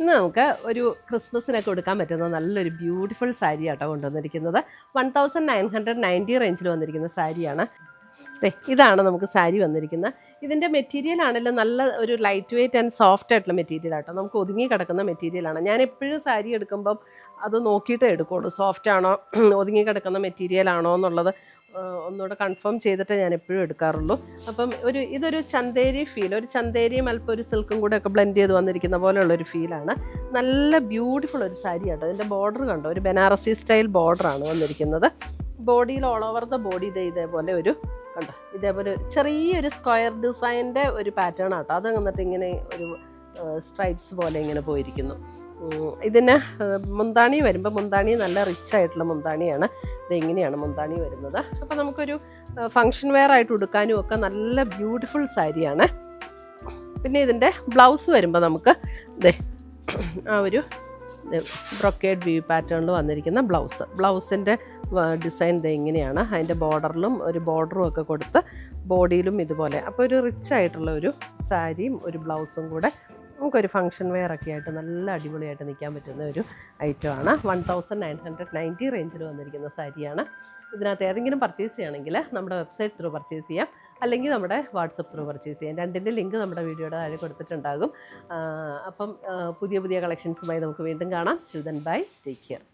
ഇന്ന് നമുക്ക് ഒരു ക്രിസ്മസിനൊക്കെ കൊടുക്കാൻ പറ്റുന്ന നല്ലൊരു ബ്യൂട്ടിഫുൾ സാരി ആട്ടോ കൊണ്ടുവന്നിരിക്കുന്നത്. 1990 റേഞ്ചിൽ വന്നിരിക്കുന്ന സാരിയാണ്. ഇതാണ് നമുക്ക് സാരി വന്നിരിക്കുന്നത്. ഇതിൻ്റെ മെറ്റീരിയൽ ആണെങ്കിലും നല്ല ഒരു ലൈറ്റ് വെയ്റ്റ് ആൻഡ് സോഫ്റ്റ് ആയിട്ടുള്ള മെറ്റീരിയൽ ആട്ടോ. നമുക്ക് ഒതുങ്ങി കിടക്കുന്ന മെറ്റീരിയലാണ്. ഞാൻ എപ്പോഴും സാരി എടുക്കുമ്പം അത് നോക്കിയിട്ടേ എടുക്കുള്ളൂ, സോഫ്റ്റ് ആണോ ഒതുങ്ങി കിടക്കുന്ന മെറ്റീരിയൽ ആണോ എന്നുള്ളത് ഒന്നുകൂടെ കൺഫേം ചെയ്തിട്ട് ഞാൻ എപ്പോഴും എടുക്കാറുള്ളൂ. അപ്പം ഇതൊരു ചന്തേരി ഫീൽ, ഒരു ചന്തേരിയും അല്പം ഒരു സിൽക്കും കൂടെ ഒക്കെ ബ്ലെൻഡ് ചെയ്ത് വന്നിരിക്കുന്ന പോലെയുള്ളൊരു ഫീലാണ്. നല്ല ബ്യൂട്ടിഫുൾ ഒരു സാരി ആട്ടോ. ഇതിൻ്റെ ബോർഡർ കണ്ടോ, ഒരു ബനാറസി സ്റ്റൈൽ ബോർഡറാണ് വന്നിരിക്കുന്നത്. ബോഡിയിൽ ഓൾ ഓവർ ദ ബോഡി ഇതേപോലെ ഒരു കണ്ടോ, ഇതേപോലെ ചെറിയൊരു സ്ക്വയർ ഡിസൈൻ്റെ ഒരു പാറ്റേൺ ആട്ടോ. അത് എന്നിട്ട് ഇങ്ങനെ ഒരു സ്ട്രൈപ്സ് പോലെ ഇങ്ങനെ പോയിരിക്കുന്നു. ഇതിന് മുന്താണി വരുമ്പോൾ മുന്താണി നല്ല റിച്ച് ആയിട്ടുള്ള മുന്താണിയാണ്. ഇതെങ്ങനെയാണ് മുന്താണി വരുന്നത്. അപ്പോൾ നമുക്കൊരു ഫങ്ഷൻ വെയർ ആയിട്ട് ഉടുക്കാനും ഒക്കെ നല്ല ബ്യൂട്ടിഫുൾ സാരിയാണ്. പിന്നെ ഇതിൻ്റെ ബ്ലൗസ് വരുമ്പോൾ നമുക്ക് ആ ഒരു ബ്രൊക്കേഡ് വ്യൂ പാറ്റേണിൽ വന്നിരിക്കുന്ന ബ്ലൗസിൻ്റെ ഡിസൈൻ ഇങ്ങനെയാണ്. അതിൻ്റെ ബോർഡറിലും ഒരു ബോർഡറും ഒക്കെ കൊടുത്ത് ബോഡിയിലും ഇതുപോലെ. അപ്പോൾ ഒരു റിച്ച് ആയിട്ടുള്ള ഒരു സാരിയും ഒരു ബ്ലൗസും കൂടെ നമുക്കൊരു ഫങ്ഷൻ വെയർ ഒക്കെ ആയിട്ട് നല്ല അടിപൊളിയായിട്ട് നിൽക്കാൻ പറ്റുന്ന ഒരു ഐറ്റമാണ്. 1990 റേഞ്ചിൽ വന്നിരിക്കുന്ന സാരിയാണ്. ഇതിനകത്ത് ഏതെങ്കിലും പർച്ചേസ് ചെയ്യണമെങ്കിൽ നമ്മുടെ വെബ്സൈറ്റ് ത്രൂ പർച്ചേസ് ചെയ്യാം, അല്ലെങ്കിൽ നമ്മുടെ വാട്സപ്പ് ത്രൂ പർച്ചേസ് ചെയ്യാം. രണ്ടിൻ്റെ ലിങ്ക് നമ്മുടെ വീഡിയോയുടെ താഴെ കൊടുത്തിട്ടുണ്ടാകും. അപ്പം പുതിയ കളക്ഷൻസുമായി നമുക്ക് വീണ്ടും കാണാം. Children bye, take care.